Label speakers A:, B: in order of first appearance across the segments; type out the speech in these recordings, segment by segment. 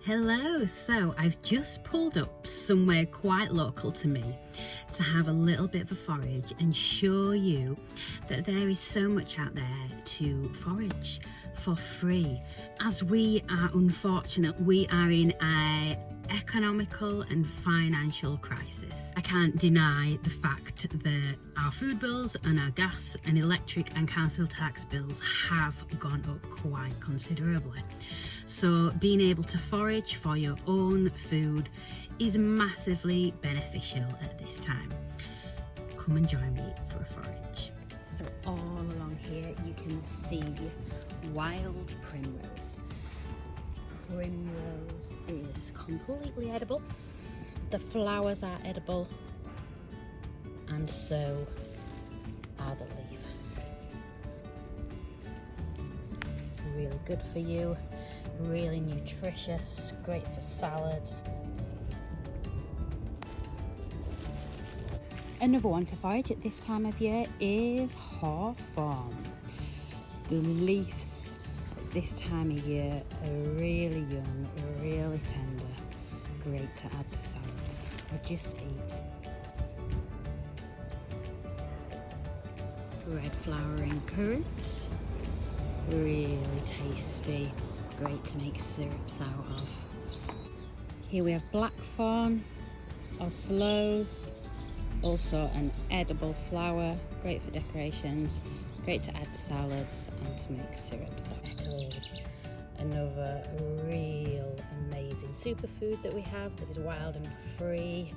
A: Hello, so I've just pulled up somewhere quite local to me to have a little bit of a forage and show you that there is so much out there to forage for free. As we are unfortunate, we are in a economical and financial crisis. I can't deny the fact that our food bills and our gas and electric and council tax bills have gone up quite considerably. So being able to forage for your own food is massively beneficial at this time. Come and join me for a forage. So all along here you can see wild primrose. Primrose is completely edible. The flowers are edible, and so are the leaves. Really good for you, really nutritious, great for salads. Another one to forage at this time of year is hawthorn. The leaves this time of year are really young, really tender, great to add to salads or just eat. Red flowering currant, really tasty, great to make syrups out of. Here we have blackthorn or sloes, also an edible flower, great for decorations, great to add to salads and to make syrups. Nettles, another real amazing superfood that we have that is wild and free.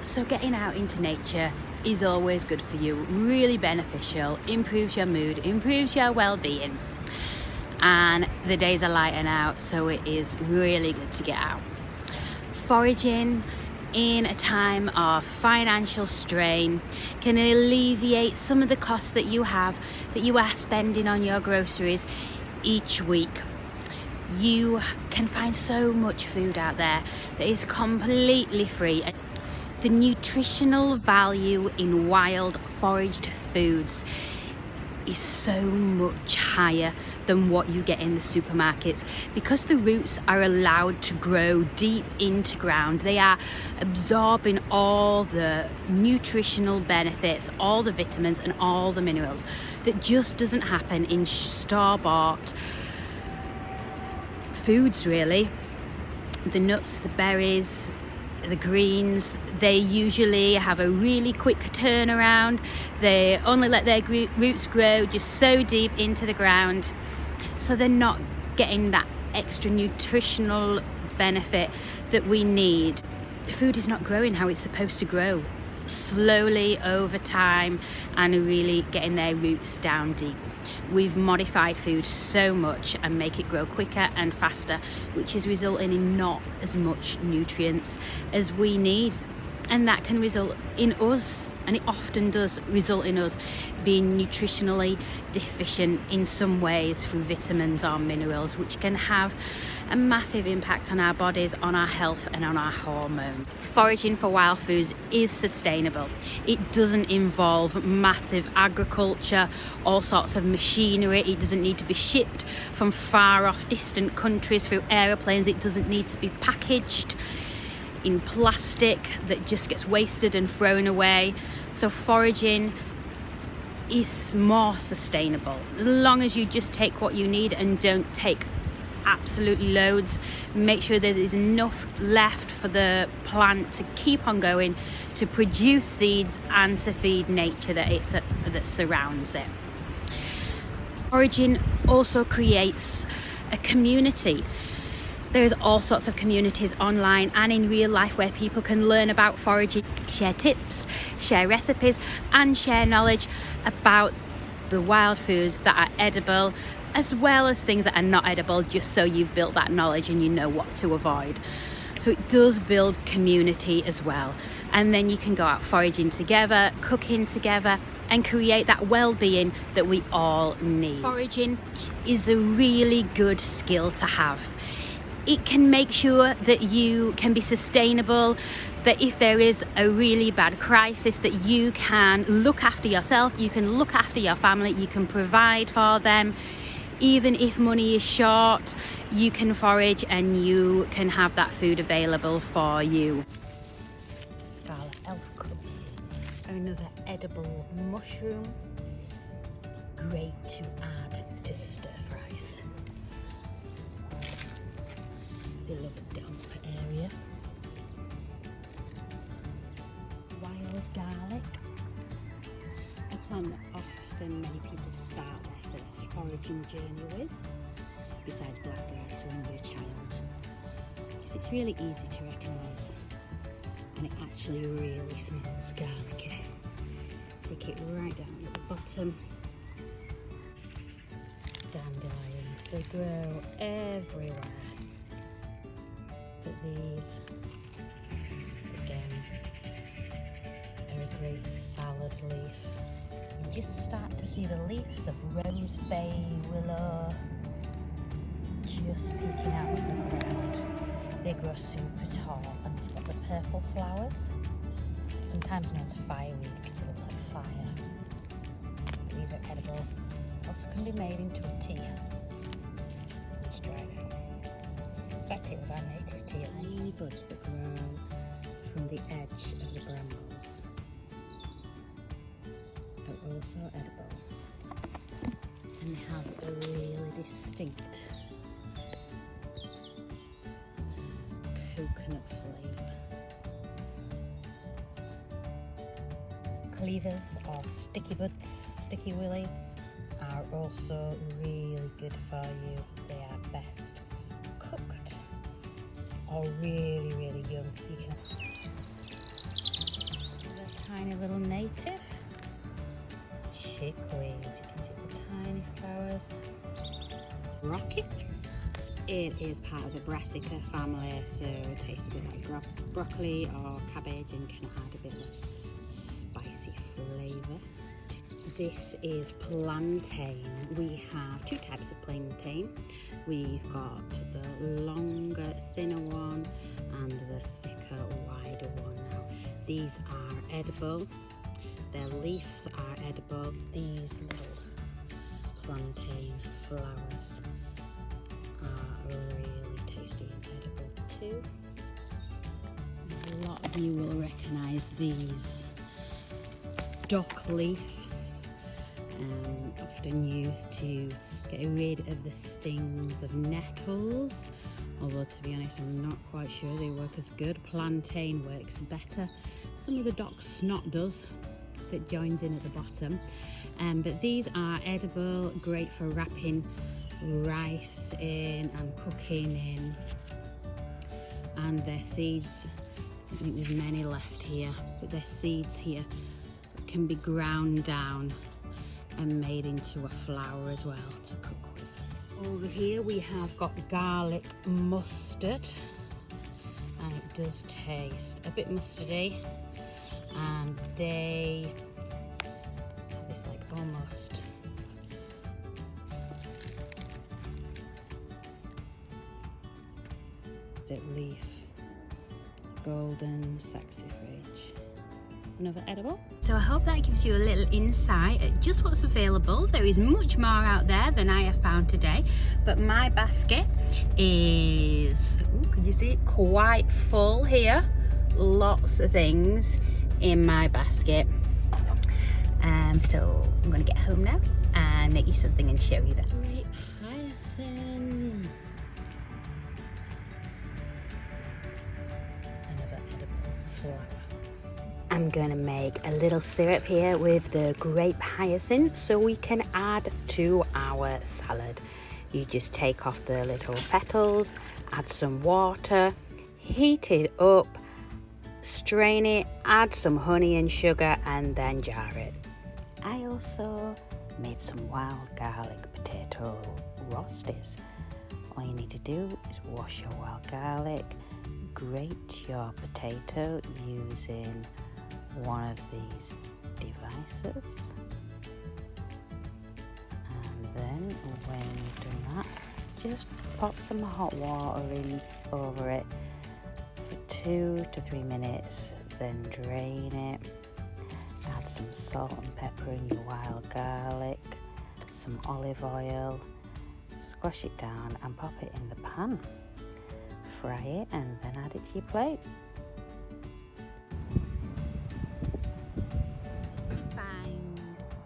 A: So getting out into nature is always good for you, really beneficial, improves your mood, improves your well-being. And the days are lighter now, so it is really good to get out. Foraging in a time of financial strain can alleviate some of the costs that you are spending on your groceries each week. You can find so much food out there that is completely free. The nutritional value in wild foraged foods is so much higher than what you get in the supermarkets. Because the roots are allowed to grow deep into ground, they are absorbing all the nutritional benefits, all the vitamins and all the minerals that just doesn't happen in store-bought foods really. The nuts, the berries, the greens, they usually have a really quick turnaround. They only let their roots grow just so deep into the ground, so they're not getting that extra nutritional benefit that we need. Food is not growing how it's supposed to grow, slowly over time, and really getting their roots down deep. We've modified food so much and make it grow quicker and faster, which is resulting in not as much nutrients as we need. And that can result in us, and it often does result in us being nutritionally deficient in some ways through vitamins or minerals, which can have a massive impact on our bodies, on our health and on our hormones. Foraging for wild foods is sustainable. It doesn't involve massive agriculture, all sorts of machinery. It doesn't need to be shipped from far off distant countries through aeroplanes. It doesn't need to be packaged in plastic that just gets wasted and thrown away. So foraging is more sustainable as long as you just take what you need and don't take absolutely loads. Make sure that there's enough left for the plant to keep on going, to produce seeds and to feed nature that surrounds it. Foraging also creates a community. There's all sorts of communities online and in real life where people can learn about foraging, share tips, share recipes and share knowledge about the wild foods that are edible, as well as things that are not edible, just so you've built that knowledge and you know what to avoid. So it does build community as well. And then you can go out foraging together, cooking together, and create that well-being that we all need. Foraging is a really good skill to have. it can make sure that you can be sustainable, that if there is a really bad crisis, that you can look after yourself, you can look after your family, you can provide for them. Even if money is short, you can forage and you can have that food available for you. Scarlet elf cups are another edible mushroom, great to add to stir fries. Beloved damp area. Wild garlic, a plant that often many people start their first foraging journey with, besides blackberries when you're a child, because it's really easy to recognise and it actually really smells garlicky. Take it right down at the bottom. Dandelions, they grow everywhere, but these again are a great salad leaf. You just start to see the leaves of rose bay, willow just peeking out of the ground. They grow super tall and they've got the purple flowers, sometimes known as fireweed because it looks like fire. These are edible. Also can be made into a tea. It's dried out. In fact, it was our native tea. Tiny buds that grow from the edge of the brambles are also edible, and they have a really distinct coconut flavour. Cleavers or sticky buds, sticky willy, are also really good for you. They are best cooked or really, really young. You can a tiny little native chickweed. You can see the tiny flowers. Rocket. It is part of the brassica family, so it tastes a bit like broccoli or cabbage and can add a bit of spicy flavour. This is plantain. We have two types of plantain. We've got the longer, thinner one and the thicker, wider one. Now, these are edible. Their leaves are edible. These little plantain flowers are really tasty and edible too. A lot of you will recognise these dock leaves, often used to get rid of the stings of nettles, although to be honest I'm not quite sure they work as good. Plantain works better. Some of the dock snot does, that joins in at the bottom, but these are edible, great for wrapping rice in and cooking in, and their seeds, I think there's many left here, but their seeds here can be ground down and made into a flour as well to cook with. Over here we have got garlic mustard, and it does taste a bit mustardy, and they have this like almost leaf, golden saxifrage, another edible. So I hope that gives you a little insight at just what's available. There is much more out there than I have found today, but my basket is, can you see it, quite full here. Lots of things in my basket, so I'm going to get home now and make you something and show you that. Hyacinth. Another edible flower. I'm going to make a little syrup here with the grape hyacinth so we can add to our salad. You just take off the little petals, add some water, heat it up, strain it, add some honey and sugar, and then jar it. I also made some wild garlic potato roasties. All you need to do is wash your wild garlic, grate your potato using one of these devices, and then when you've done that,
B: just pop some hot water in over it for 2 to 3 minutes, then drain it. Add some salt and pepper and your wild garlic, some olive oil, squash it down and pop it in the pan. Fry it and then add it to your plate.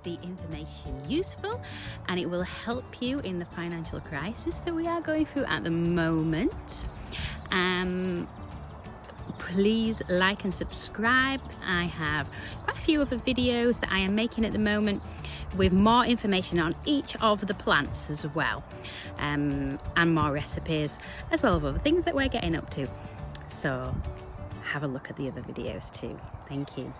A: The information useful, and it will help you in the financial crisis that we are going through at the moment. Please like and subscribe. I have quite a few other videos that I am making at the moment with more information on each of the plants as well, and more recipes as well as other things that we're getting up to. So have a look at the other videos too. Thank you.